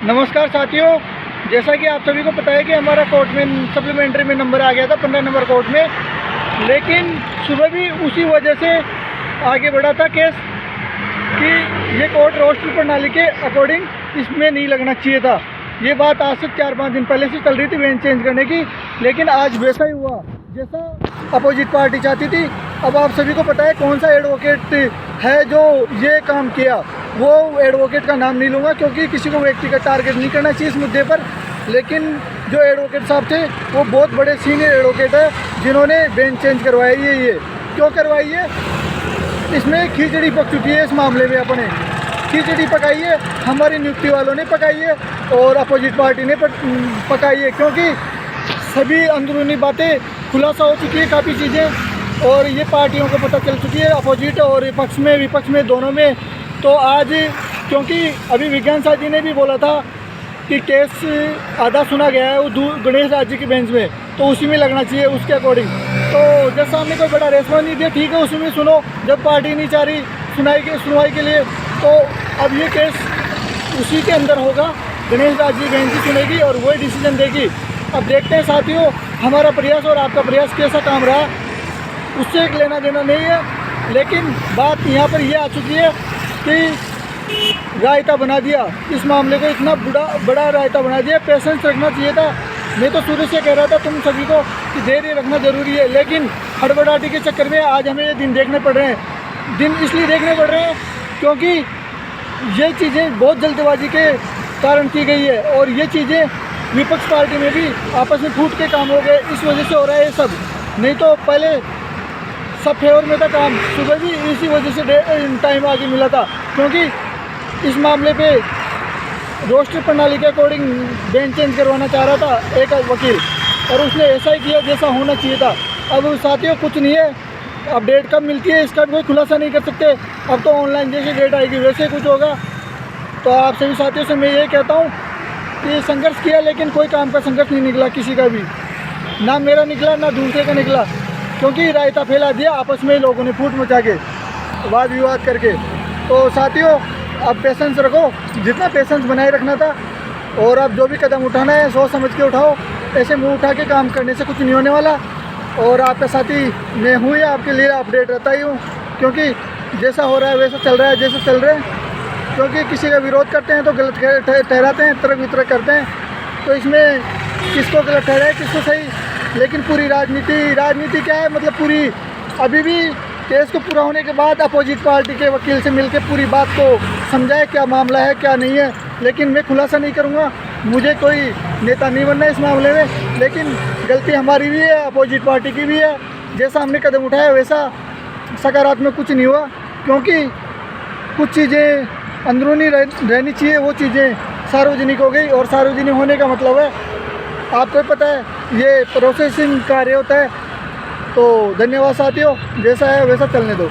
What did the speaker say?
नमस्कार साथियों, जैसा कि आप सभी को पता है कि हमारा कोर्ट में सप्लीमेंट्री में नंबर आ गया था 15 नंबर कोर्ट में, लेकिन सुबह भी उसी वजह से आगे बढ़ा था केस कि ये कोर्ट रोस्टर प्रणाली के अकॉर्डिंग इसमें नहीं लगना चाहिए था। ये बात आज से 4-5 दिन पहले से चल रही थी बेंच चेंज करने की, लेकिन आज वैसा ही हुआ जैसा अपोजिट पार्टी चाहती थी। अब आप सभी को पता है कौन सा एडवोकेट है जो ये काम किया। वो एडवोकेट का नाम नहीं लूँगा क्योंकि किसी को व्यक्ति का टारगेट नहीं करना चाहिए इस मुद्दे पर, लेकिन जो एडवोकेट साहब थे वो बहुत बड़े सीनियर एडवोकेट है जिन्होंने बेंच चेंज करवाई है। ये क्यों करवाई है? इसमें खिचड़ी पक चुकी है। इस मामले में अपने खिचड़ी पकाई है, हमारी नियुक्ति वालों ने पकाई है और अपोजिट पार्टी ने पकाई है, क्योंकि सभी अंदरूनी बातें खुलासा हो चुकी है काफ़ी चीज़ें, और ये पार्टियों को पता चल चुकी है, अपोजिट और विपक्ष में दोनों में। तो आज क्योंकि अभी विज्ञान साथी ने भी बोला था कि केस आधा सुना गया है वो गणेश राज्य की बेंच में, तो उसी में लगना चाहिए उसके अकॉर्डिंग। तो जैसा हमने कोई बड़ा रेस्पॉन्स नहीं दिया, ठीक है उसी में सुनो। जब पार्टी नहीं चाह रही सुनवाई के लिए, तो अब ये केस उसी के अंदर होगा। गणेश राज्य की बेंच ही सुनेगी और वही डिसीजन देगी। अब देखते हैं साथियों, हमारा प्रयास और आपका प्रयास कैसा काम रहा, उससे एक लेना देना नहीं है। लेकिन बात यहाँ पर ये आ चुकी है कि रायता बना दिया इस मामले को, इतना बड़ा रायता बना दिया। पेशेंस रखना चाहिए था। मैं तो शुरू से कह रहा था तुम सभी को कि धैर्य रखना ज़रूरी है, लेकिन हड़बड़ाहटी के चक्कर में आज हमें ये दिन देखने पड़ रहे हैं। दिन इसलिए देखने पड़ रहे हैं क्योंकि ये चीज़ें बहुत जल्दबाजी के कारण की गई है, और ये चीज़ें विपक्ष पार्टी में भी आपस में फूट के काम हो गए, इस वजह से हो रहा है ये सब। नहीं तो पहले सब फेवर में था काम। सुबह भी इसी वजह से टाइम आगे मिला था, क्योंकि इस मामले पे रोस्टर प्रणाली के अकॉर्डिंग बेंच चेंज करवाना चाह रहा था एक वकील, और उसने ऐसा ही किया जैसा होना चाहिए था। अब साथियों कुछ नहीं है, अब डेट कब मिलती है इसका कोई खुलासा नहीं कर सकते। अब तो ऑनलाइन जैसे डेट आएगी वैसे कुछ होगा। तो आप सभी साथियों से मैं ये कहता हूँ कि संघर्ष किया, लेकिन कोई काम का संघर्ष नहीं निकला किसी का भी, ना मेरा निकला ना दूसरे का निकला, क्योंकि रायता फैला दिया आपस में लोगों ने फूट मचा के, वाद विवाद करके। तो साथियों अब पेशेंस रखो, जितना पेशेंस बनाए रखना था, और अब जो भी कदम उठाना है सोच समझ के उठाओ। ऐसे मुंह उठा के काम करने से कुछ नहीं होने वाला। और आपका साथी मैं हूँ या आपके लिए अपडेट रहता ही हूँ, क्योंकि जैसा हो रहा है वैसा चल रहा है जैसा चल रहे हैं। क्योंकि किसी का विरोध करते हैं तो गलत ठहराते हैं, तर्क वितर्क करते हैं, तो इसमें किसको गलत ठहराए किसको सही। लेकिन पूरी राजनीति क्या है, मतलब पूरी अभी भी केस को पूरा होने के बाद अपोजिट पार्टी के वकील से मिलकर पूरी बात को समझाए क्या मामला है क्या नहीं है। लेकिन मैं खुलासा नहीं करूँगा, मुझे कोई नेता नहीं बनना इस मामले में, लेकिन गलती हमारी भी है, अपोजिट पार्टी की भी है। जैसा हमने कदम उठाया वैसा सकारात्मक कुछ नहीं हुआ, क्योंकि कुछ चीज़ें अंदरूनी रहनी चाहिए, वो चीज़ें सार्वजनिक हो गई, और सार्वजनिक होने का मतलब है आपको पता है ये प्रोसेसिंग कार्य होता है। तो धन्यवाद साथियों, जैसा है वैसा चलने दो।